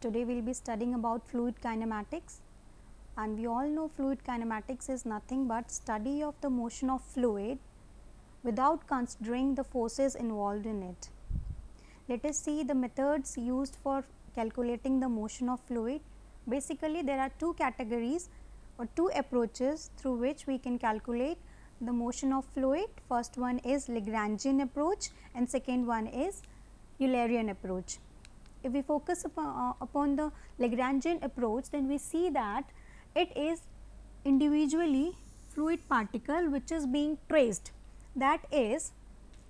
Today we will be studying about fluid kinematics, and we all know fluid kinematics is nothing but study of the motion of fluid without considering the forces involved in it. Let us see the methods used for calculating the motion of fluid. Basically, there are two categories or two approaches through which we can calculate the motion of fluid. First one is Lagrangian approach and second one is Eulerian approach. If we focus upon the Lagrangian approach, then we see that it is individually fluid particle which is being traced. That is,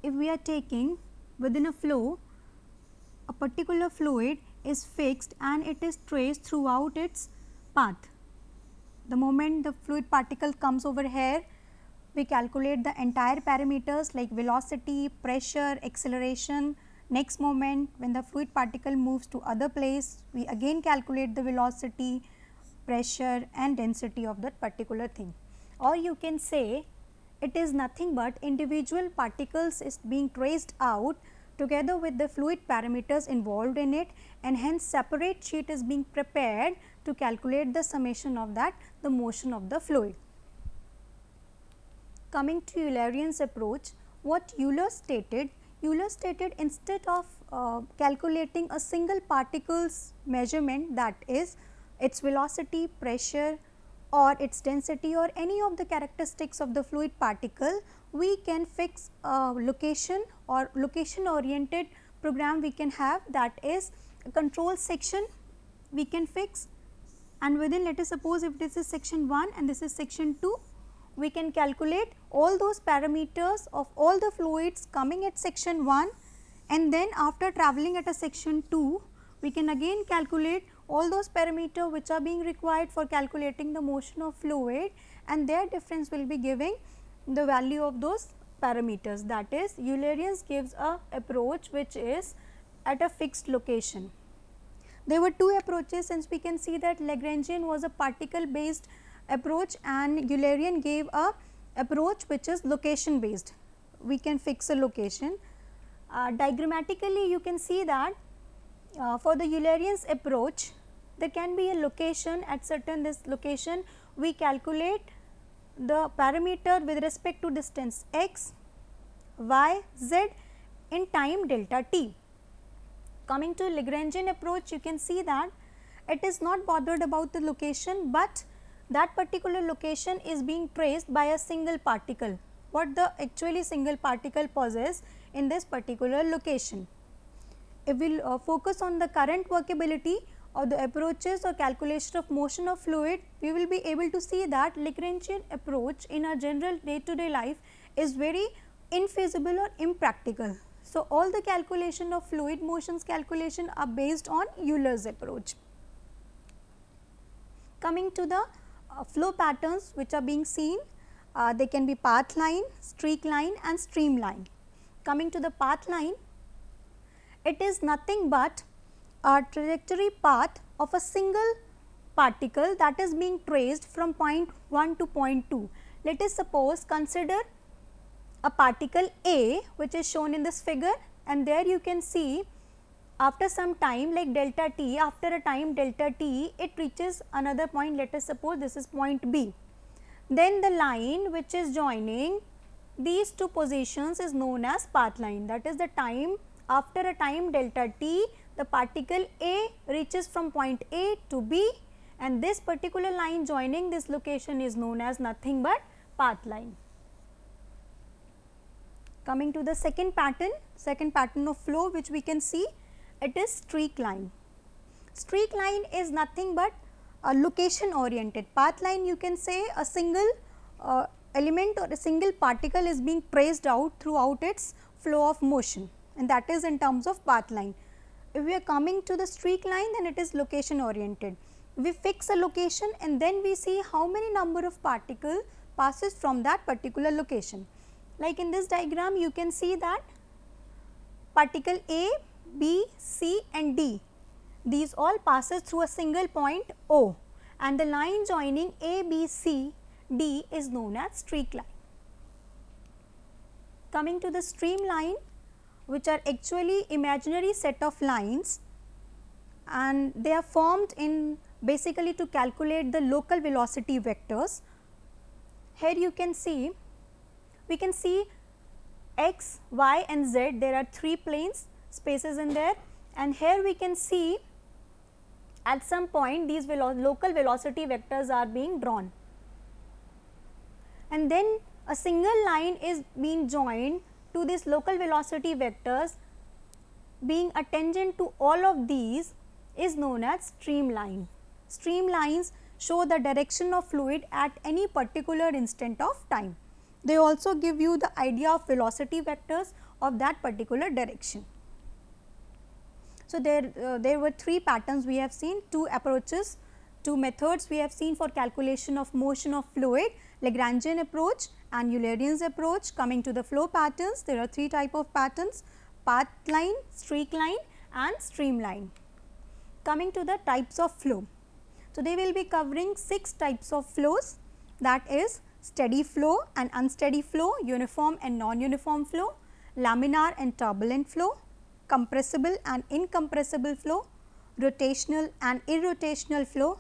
if we are taking within a flow, a particular fluid is fixed and it is traced throughout its path. The moment the fluid particle comes over here, we calculate the entire parameters like velocity, pressure, acceleration. Next moment, when the fluid particle moves to other place, we again calculate the velocity, pressure and density of that particular thing. Or you can say it is nothing but individual particles is being traced out together with the fluid parameters involved in it, and hence separate sheet is being prepared to calculate the summation of that, the motion of the fluid. Coming to Eulerian's approach, what Euler stated instead of calculating a single particle's measurement, that is its velocity, pressure or its density or any of the characteristics of the fluid particle, we can fix a location or location oriented program we can have, that is a control section we can fix, and within, let us suppose if this is section 1 and this is section 2, we can calculate all those parameters of all the fluids coming at section 1, and then after travelling at a section 2, we can again calculate all those parameters which are being required for calculating the motion of fluid, and their difference will be giving the value of those parameters. That is, Eulerian's gives a approach which is at a fixed location. There were two approaches, since we can see that Lagrangian was a particle based approach and Eulerian gave a approach which is location based. We can fix a location. Diagrammatically you can see that for the Eulerian's approach, there can be a location at certain this location. We calculate the parameter with respect to distance x, y, z in time delta t. Coming to Lagrangian approach, you can see that it is not bothered about the location, but that particular location is being traced by a single particle, what the actually single particle possess in this particular location. If we focus on the current workability of the approaches or calculation of motion of fluid, we will be able to see that Lagrangian approach in our general day to day life is very infeasible or impractical. So, all the calculation of fluid motions calculation are based on Euler's approach. Coming to the flow patterns which are being seen, they can be path line, streak line and streamline. Coming to the path line, it is nothing but a trajectory path of a single particle that is being traced from point 1 to point 2. Let us suppose consider a particle A which is shown in this figure, and there you can see after some time like delta t, after a time delta t, it reaches another point, let us suppose this is point B. Then the line which is joining these two positions is known as path line, that is the time after a time delta t, the particle A reaches from point A to B, and this particular line joining this location is known as nothing but path line. Coming to the second pattern of flow which we can see, it is streak line. Streak line is nothing but a location oriented. Path line, you can say a single element or a single particle is being traced out throughout its flow of motion, and that is in terms of path line. If we are coming to the streak line, then it is location oriented. We fix a location and then we see how many number of particle passes from that particular location. Like in this diagram, you can see that particle A, B, C and D, these all passes through a single point O, and the line joining A, B, C, D is known as streak line. Coming to the streamline, which are actually imaginary set of lines and they are formed in basically to calculate the local velocity vectors. Here you can see, we can see x, y and z, there are 3 planes spaces in there, and here we can see at some point these local velocity vectors are being drawn, and then a single line is being joined to these local velocity vectors being a tangent to all of these is known as streamline. Streamlines show the direction of fluid at any particular instant of time. They also give you the idea of velocity vectors of that particular direction. So, there were 3 patterns we have seen, 2 approaches, 2 methods we have seen for calculation of motion of fluid, Lagrangian approach and Eulerian's approach. Coming to the flow patterns, there are 3 type of patterns, path line, streak line and streamline. Coming to the types of flow. So, they will be covering 6 types of flows, that is steady flow and unsteady flow, uniform and non-uniform flow, laminar and turbulent flow, compressible and incompressible flow, rotational and irrotational flow,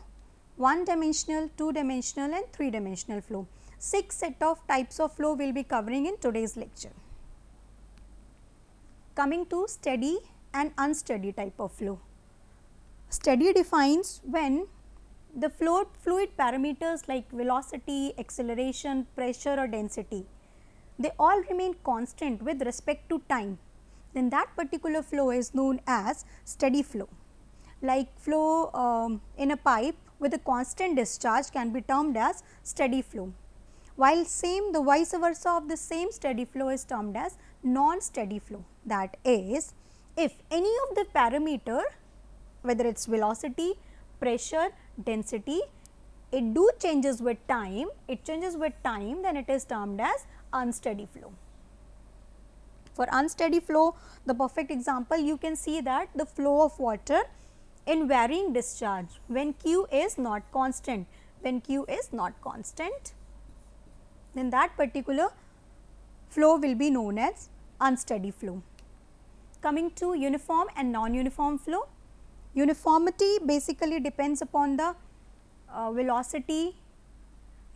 one dimensional, 2 dimensional and 3 dimensional flow. 6 set of types of flow we will be covering in today's lecture. Coming to steady and unsteady type of flow. Steady defines when the fluid parameters like velocity, acceleration, pressure or density, they all remain constant with respect to time, then that particular flow is known as steady flow. Like flow in a pipe with a constant discharge can be termed as steady flow, while the vice versa of the same steady flow is termed as non-steady flow. That is, if any of the parameter, whether it is velocity, pressure, density, it changes with time, then it is termed as unsteady flow. For unsteady flow, the perfect example you can see that the flow of water in varying discharge when Q is not constant. When Q is not constant, then that particular flow will be known as unsteady flow. Coming to uniform and non-uniform flow. Uniformity basically depends upon the velocity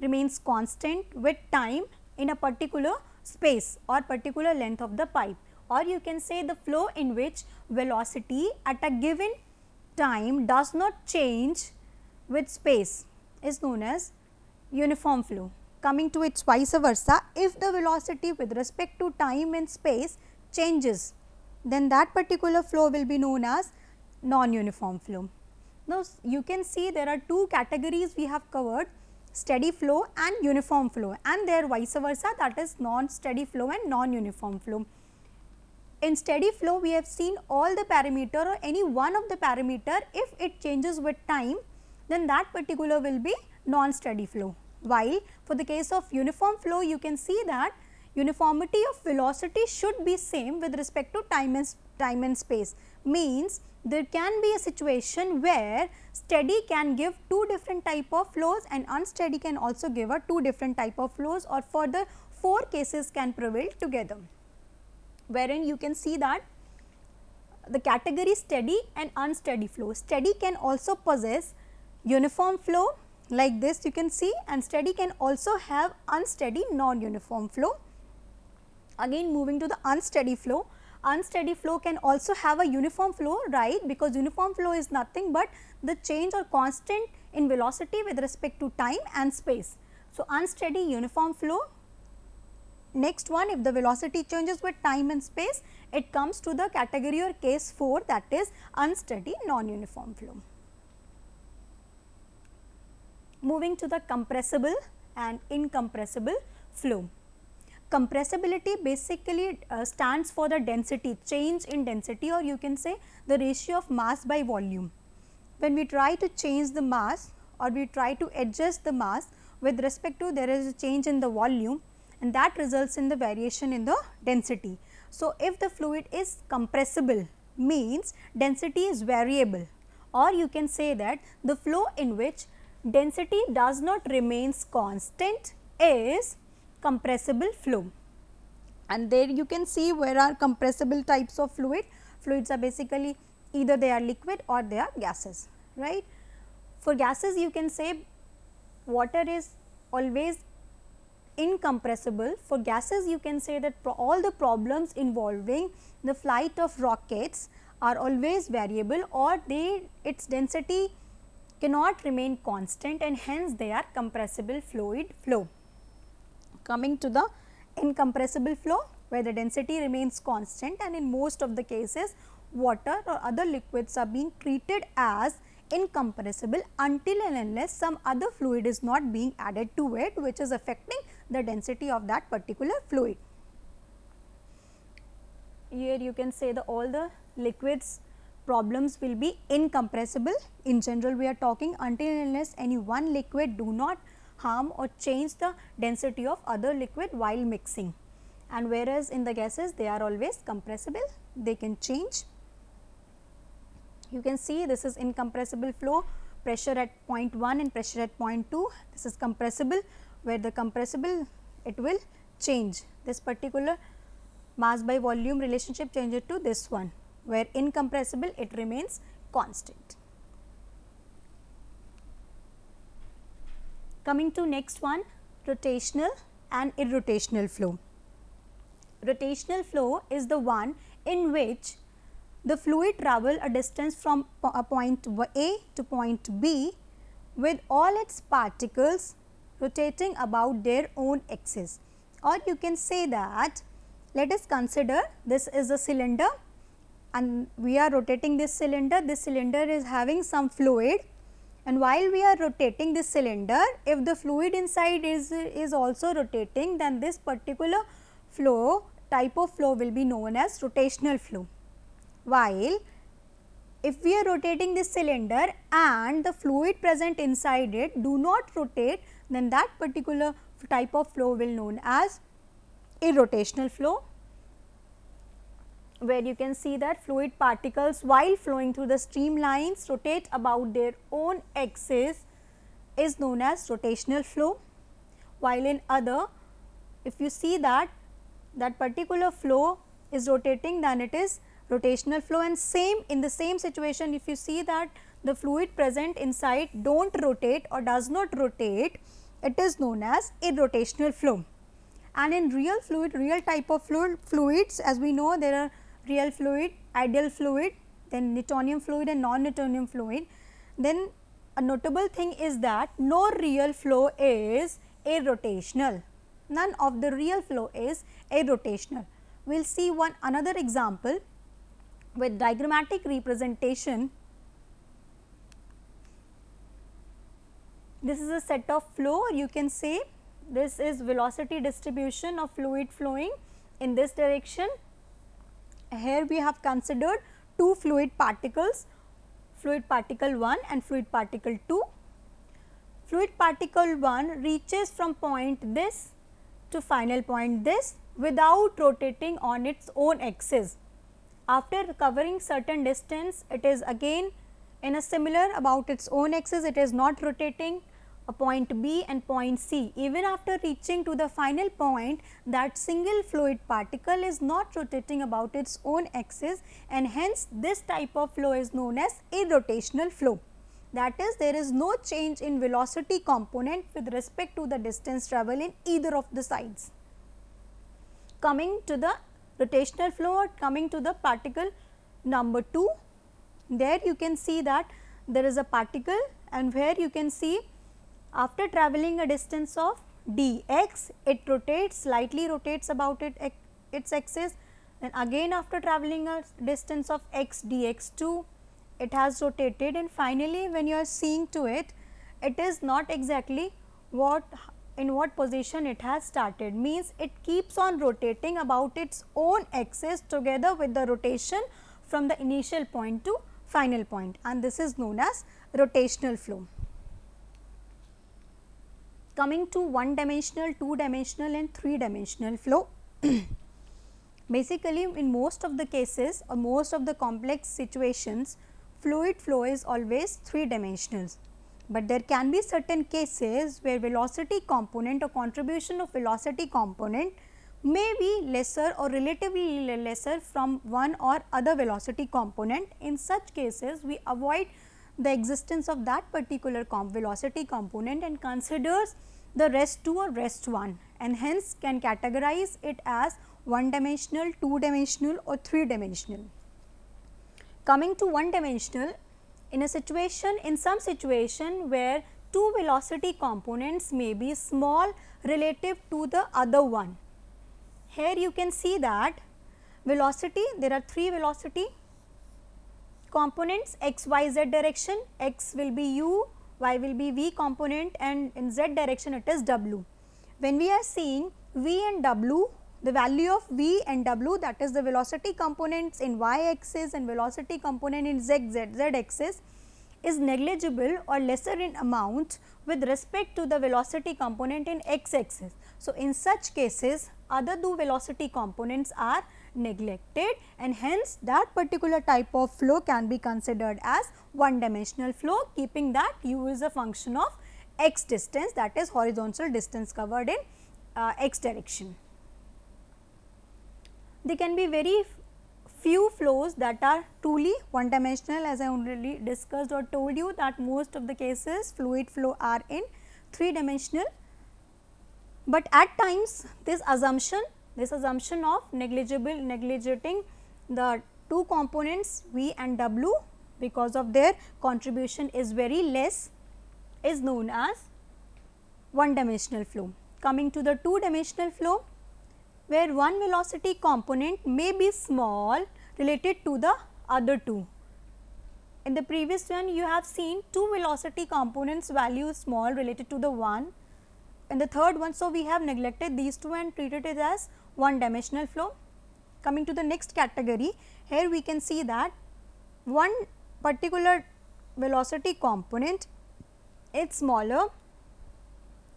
remains constant with time in a particular space or particular length of the pipe, or you can say the flow in which velocity at a given time does not change with space is known as uniform flow. Coming to its vice versa, if the velocity with respect to time and space changes, then that particular flow will be known as non-uniform flow. Now, you can see there are 2 categories we have covered, steady flow and uniform flow, and their vice versa, that is non-steady flow and non-uniform flow. In steady flow, we have seen all the parameter or any one of the parameter, if it changes with time, then that particular will be non-steady flow. While for the case of uniform flow, you can see that uniformity of velocity should be same with respect to time and space. Means there can be a situation where steady can give 2 different type of flows and unsteady can also give a 2 different type of flows, or further 4 cases can prevail together, wherein you can see that the category steady and unsteady flow. Steady can also possess uniform flow like this you can see, and steady can also have unsteady non-uniform flow. Again moving to the unsteady flow. Unsteady flow can also have a uniform flow, right, because uniform flow is nothing but the change or constant in velocity with respect to time and space. So, unsteady uniform flow. Next one, if the velocity changes with time and space, it comes to the category or case 4, that is unsteady non-uniform flow. Moving to the compressible and incompressible flow. Compressibility basically stands for the density, change in density, or you can say the ratio of mass by volume. When we try to change the mass or we try to adjust the mass with respect to there is a change in the volume, and that results in the variation in the density. So, if the fluid is compressible means density is variable, or you can say that the flow in which density does not remains constant is compressible flow. And there you can see where are compressible types of fluid. Fluids are basically either they are liquid or they are gases, right. For gases you can say water is always incompressible. For gases you can say that all the problems involving the flight of rockets are always variable, or its density cannot remain constant, and hence they are compressible fluid flow. Coming to the incompressible flow, where the density remains constant, and in most of the cases water or other liquids are being treated as incompressible until and unless some other fluid is not being added to it, which is affecting the density of that particular fluid. Here you can say that all the liquids problems will be incompressible. In general we are talking until and unless any one liquid do not harm or change the density of other liquid while mixing, and whereas in the gases they are always compressible, they can change. You can see this is incompressible flow, pressure at point 1 and pressure at point 2, this is compressible, where the compressible it will change, this particular mass by volume relationship changes to this one, where incompressible it remains constant. Coming to next one, rotational and irrotational flow. Rotational flow is the one in which the fluid travel a distance from a point A to point B with all its particles rotating about their own axis, or you can say that let us consider this is a cylinder and we are rotating this cylinder is having some fluid, and while we are rotating this cylinder, if the fluid inside is also rotating, then this particular flow type of flow will be known as rotational flow. While if we are rotating this cylinder and the fluid present inside it do not rotate, then that particular type of flow will known as irrotational flow, where you can see that fluid particles while flowing through the streamlines rotate about their own axis is known as rotational flow. While in other, if you see that particular flow is rotating, then it is rotational flow, and same in the same situation if you see that the fluid present inside don't rotate or does not rotate, it is known as irrotational flow. And in real fluid, real type of fluids, as we know there are real fluid, ideal fluid, then Newtonian fluid and non-Newtonian fluid. Then a notable thing is that no real flow is irrotational, none of the real flow is irrotational. We will see another example with diagrammatic representation. This is a set of flow, you can say this is velocity distribution of fluid flowing in this direction. Here we have considered two fluid particles, fluid particle 1 and fluid particle 2. Fluid particle 1 reaches from point this to final point this without rotating on its own axis. After covering certain distance, it is again in a similar about its own axis, it is not rotating a point B and point C. Even after reaching to the final point, that single fluid particle is not rotating about its own axis, and hence this type of flow is known as irrotational flow. That is, there is no change in velocity component with respect to the distance travel in either of the sides. Coming to the rotational flow, or coming to the particle number 2, there you can see that there is a particle, and where you can see after travelling a distance of dx, it rotates, slightly rotates about its axis, then again after travelling a distance of x dx2, it has rotated, and finally when you are seeing to it, it is not exactly in what position it has started, means it keeps on rotating about its own axis together with the rotation from the initial point to final point, and this is known as rotational flow. Coming to one dimensional, two dimensional and three dimensional flow. Basically in most of the cases or most of the complex situations, fluid flow is always three dimensional, but there can be certain cases where velocity component or contribution of velocity component may be lesser or relatively lesser from one or other velocity component. In such cases, we avoid the existence of that particular velocity component and considers the rest 2 or rest 1, and hence can categorize it as one dimensional, two dimensional or three dimensional. Coming to one dimensional, in some situation where two velocity components may be small relative to the other one. Here you can see that velocity, there are three velocity components, x, y, z direction. X will be u, y will be v component, and in z direction it is w. When we are seeing v and w, the value of v and w, that is the velocity components in y axis and velocity component in z axis, is negligible or lesser in amount with respect to the velocity component in x axis. So, in such cases other two velocity components are neglected, and hence that particular type of flow can be considered as one dimensional flow, keeping that u is a function of x distance, that is horizontal distance covered in x direction. There can be very few flows that are truly one dimensional, as I already discussed or told you that most of the cases fluid flow are in three dimensional, but at times this assumption of neglecting the two components v and w because of their contribution is very less is known as one dimensional flow. Coming to the two dimensional flow, where one velocity component may be small related to the other two. In the previous one you have seen two velocity components value small related to the one. In the third one, so we have neglected these two and treated it as one dimensional flow. Coming to the next category, here we can see that one particular velocity component is smaller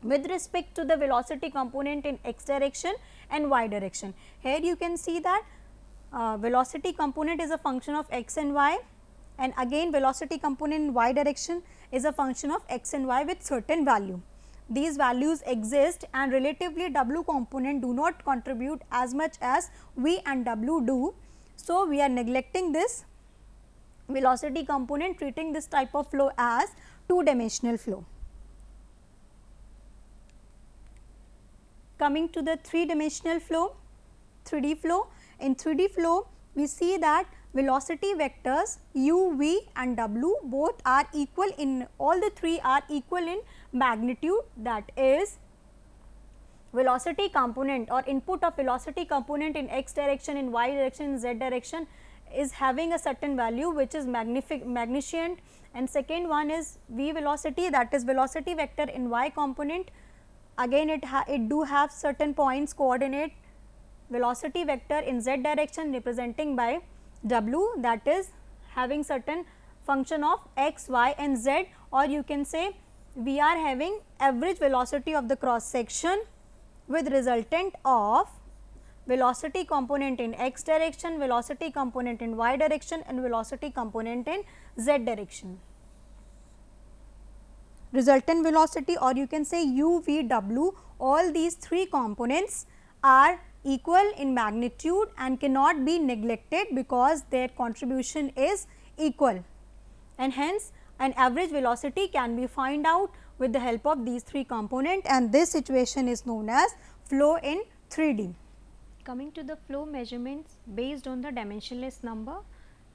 with respect to the velocity component in x direction and y direction. Here you can see that velocity component is a function of x and y, and again velocity component in y direction is a function of x and y with certain value. These values exist and relatively w component do not contribute as much as v and w do. So, we are neglecting this velocity component, treating this type of flow as two dimensional flow. Coming to the three dimensional flow, 3D flow. In 3D flow, we see that velocity vectors u, v and w both are equal in, all the three are equal in magnitude, that is velocity component or input of velocity component in x direction, in y direction, in z direction is having a certain value which is magnificent, and second one is v velocity, that is velocity vector in y component, again it do have certain points coordinate, velocity vector in z direction representing by w, that is having certain function of x, y and z, or you can say we are having average velocity of the cross section with resultant of velocity component in x direction, velocity component in y direction and velocity component in z direction. Resultant velocity, or you can say u, v, w, all these three components are equal in magnitude and cannot be neglected because their contribution is equal, and hence an average velocity can be found out with the help of these three components, and this situation is known as flow in 3D. Coming to the flow measurements based on the dimensionless number,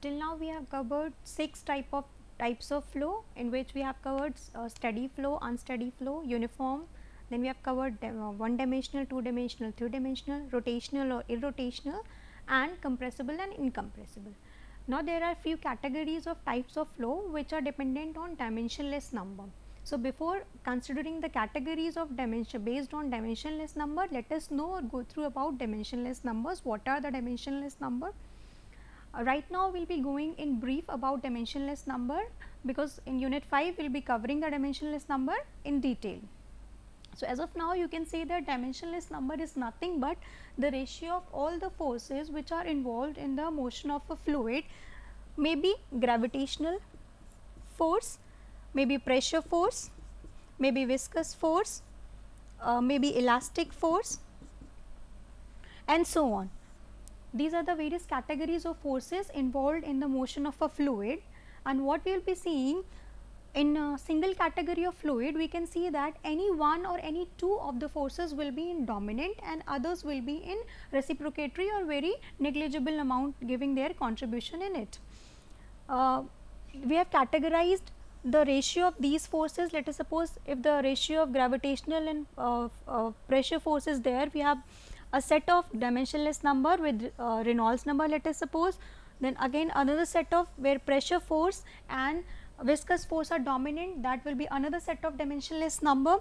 till now we have covered 6 types of flow, in which we have covered steady flow, unsteady flow, uniform, then we have covered one dimensional, two dimensional, three dimensional, rotational or irrotational, and compressible and incompressible. Now, there are few categories of types of flow which are dependent on dimensionless number. So, before considering the categories of dimension based on dimensionless number, let us know or go through about dimensionless numbers. What are the dimensionless number? Right now, we will be going in brief about dimensionless number, because in unit 5 we will be covering the dimensionless number in detail. So, as of now you can say that dimensionless number is nothing but the ratio of all the forces which are involved in the motion of a fluid, may be gravitational force, may be pressure force, may be viscous force, may be elastic force, and so on. These are the various categories of forces involved in the motion of a fluid, and what we will be seeing in a single category of fluid, we can see that any one or any two of the forces will be in dominant and others will be in reciprocatory or very negligible amount giving their contribution in it. We have categorized the ratio of these forces. Let us suppose if the ratio of gravitational and pressure force is there, we have a set of dimensionless number with Reynolds number, let us suppose. Then again another set of where pressure force and viscous force are dominant, that will be another set of dimensionless number.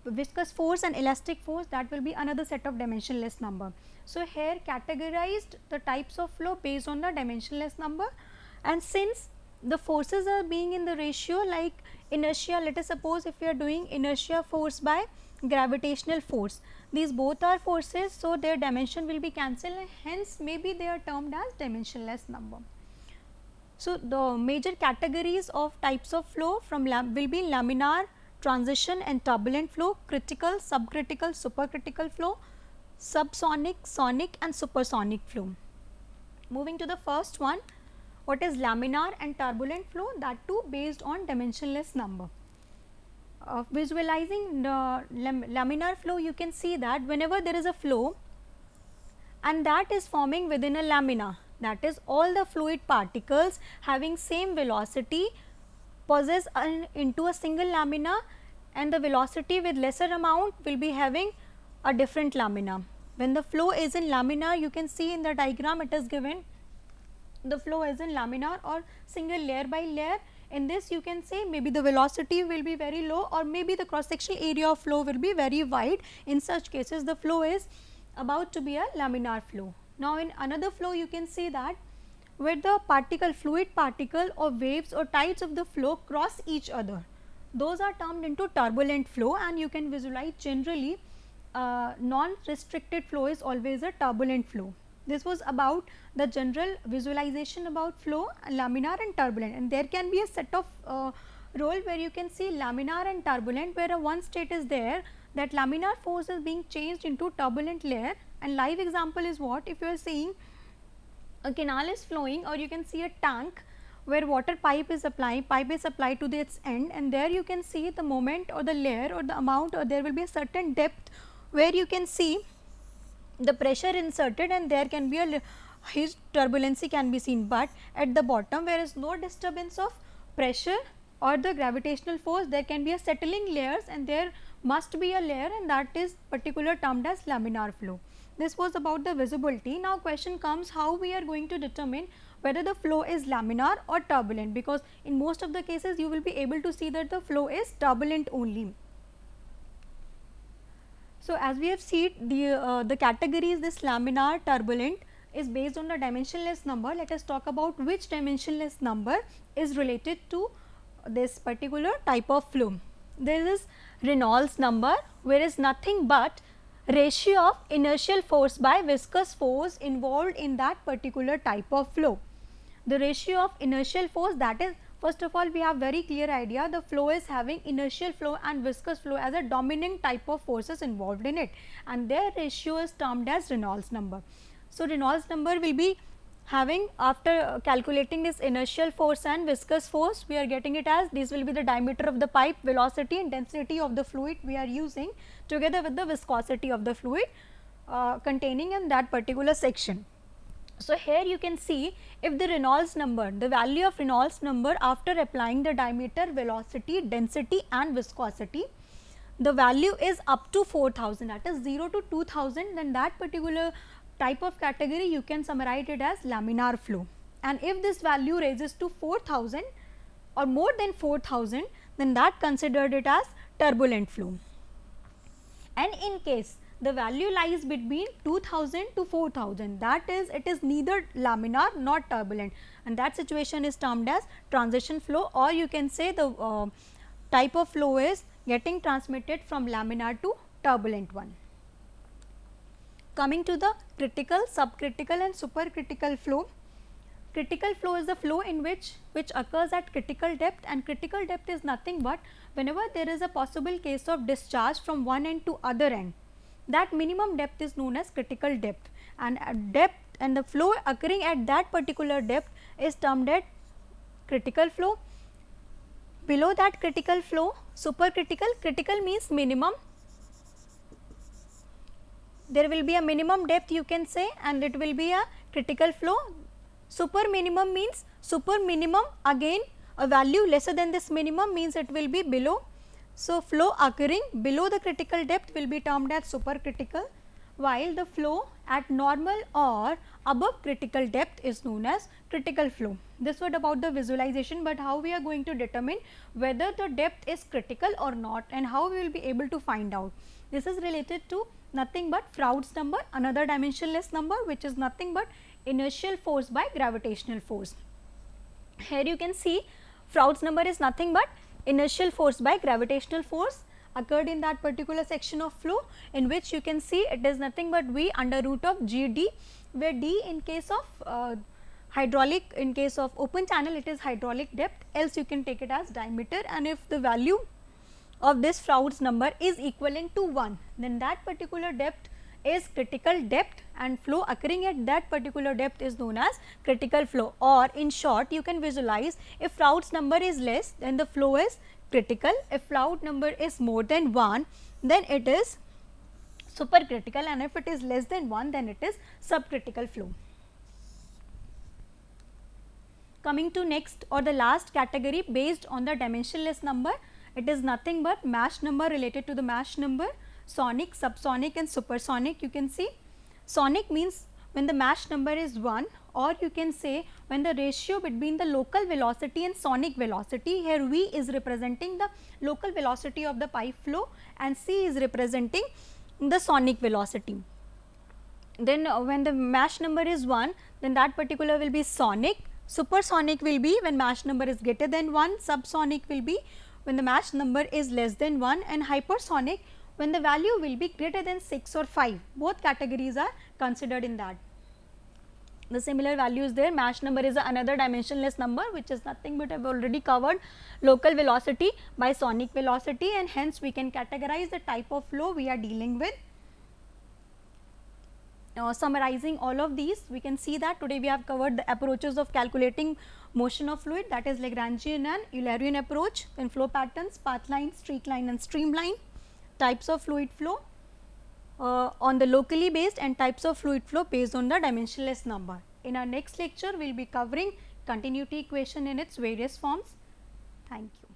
Viscous force and elastic force, that will be another set of dimensionless number. So, here categorized the types of flow based on the dimensionless number, and since the forces are being in the ratio like inertia, let us suppose if we are doing inertia force by gravitational force, these both are forces, so their dimension will be cancelled and hence maybe they are termed as dimensionless number. So, the major categories of types of flow from will be laminar, transition and turbulent flow, critical, subcritical, supercritical flow, subsonic, sonic and supersonic flow. Moving to the first one, what is laminar and turbulent flow, that too based on dimensionless number. Visualizing the laminar flow, you can see that whenever there is a flow and that is forming within a lamina, that is all the fluid particles having same velocity possess into a single lamina, and the velocity with lesser amount will be having a different lamina. When the flow is in laminar, you can see in the diagram it is given the flow is in laminar or single layer by layer. In this you can say maybe the velocity will be very low or maybe the cross sectional area of flow will be very wide. In such cases the flow is about to be a laminar flow. Now, in another flow you can see that where the particle, fluid particle or waves or tides of the flow cross each other, those are termed into turbulent flow, and you can visualize generally non-restricted flow is always a turbulent flow. This was about the general visualization about flow, laminar and turbulent, and there can be a set of role where you can see laminar and turbulent, where a one state is there that laminar force is being changed into turbulent layer. And live example is what, if you are seeing a canal is flowing or you can see a tank where water pipe is applied to its end, and there you can see the moment or the layer or the amount, or there will be a certain depth where you can see the pressure inserted and there can be a huge turbulency can be seen, but at the bottom where is no disturbance of pressure or the gravitational force, there can be a settling layers and there must be a layer, and that is particular termed as laminar flow. This was about the visibility. Now, question comes how we are going to determine whether the flow is laminar or turbulent, because in most of the cases you will be able to see that the flow is turbulent only. So, as we have seen the categories, this laminar, turbulent is based on the dimensionless number. Let us talk about which dimensionless number is related to this particular type of flow. There is Reynolds number, where is nothing but ratio of inertial force by viscous force involved in that particular type of flow. The ratio of inertial force, that is, first of all we have very clear idea the flow is having inertial flow and viscous flow as a dominant type of forces involved in it, and their ratio is termed as Reynolds number. So, Reynolds number will be having, after calculating this inertial force and viscous force, we are getting it as this will be the diameter of the pipe, velocity and density of the fluid we are using together with the viscosity of the fluid containing in that particular section. So, here you can see if the Reynolds number, the value of Reynolds number after applying the diameter, velocity, density and viscosity, the value is up to 4000, that is 0 to 2000, then that particular type of category you can summarize it as laminar flow. And if this value raises to 4000 or more than 4000, then that considered it as turbulent flow. And in case the value lies between 2000 to 4000, that is, it is neither laminar nor turbulent, and that situation is termed as transition flow, or you can say the type of flow is getting transmitted from laminar to turbulent one. Coming to the critical, subcritical and supercritical flow. Critical flow is the flow in which occurs at critical depth, and critical depth is nothing but whenever there is a possible case of discharge from one end to other end, that minimum depth is known as critical depth, and depth and the flow occurring at that particular depth is termed as critical flow. Below that critical flow, supercritical, critical means minimum, there will be a minimum depth you can say, and it will be a critical flow. Super minimum means super minimum, again a value lesser than this minimum means it will be below. So, flow occurring below the critical depth will be termed as supercritical, while the flow at normal or above critical depth is known as critical flow. This was about the visualization, but how we are going to determine whether the depth is critical or not, and how we will be able to find out. This is related to nothing but Froude's number, another dimensionless number, which is nothing but inertial force by gravitational force. Here you can see Froude's number is nothing but inertial force by gravitational force occurred in that particular section of flow, in which you can see it is nothing but V under root of GD, where D in case of hydraulic, in case of open channel it is hydraulic depth, else you can take it as diameter, and if the value of this Froude's number is equivalent to 1, then that particular depth is critical depth, and flow occurring at that particular depth is known as critical flow. Or in short, you can visualize, if Froude's number is less, then the flow is critical. If Froude number is more than 1, then it is supercritical, and if it is less than 1, then it is subcritical flow. Coming to next or the last category based on the dimensionless number, it is nothing but Mach number related to the Mach number, sonic, subsonic and supersonic. You can see sonic means when the Mach number is 1, or you can say when the ratio between the local velocity and sonic velocity, here V is representing the local velocity of the pipe flow and C is representing the sonic velocity. Then when the Mach number is 1, then that particular will be sonic, supersonic will be when Mach number is greater than 1, subsonic will be when the Mach number is less than 1, and hypersonic when the value will be greater than 6 or 5. Both categories are considered in that. The similar values there. Mach number is another dimensionless number, which is nothing but I have already covered local velocity by sonic velocity, and hence we can categorize the type of flow we are dealing with. Summarizing all of these, we can see that today we have covered the approaches of calculating motion of fluid, that is Lagrangian and Eulerian approach, then flow patterns, path line, streak line and streamline, types of fluid flow on the locally based, and types of fluid flow based on the dimensionless number. In our next lecture, we will be covering continuity equation in its various forms. Thank you.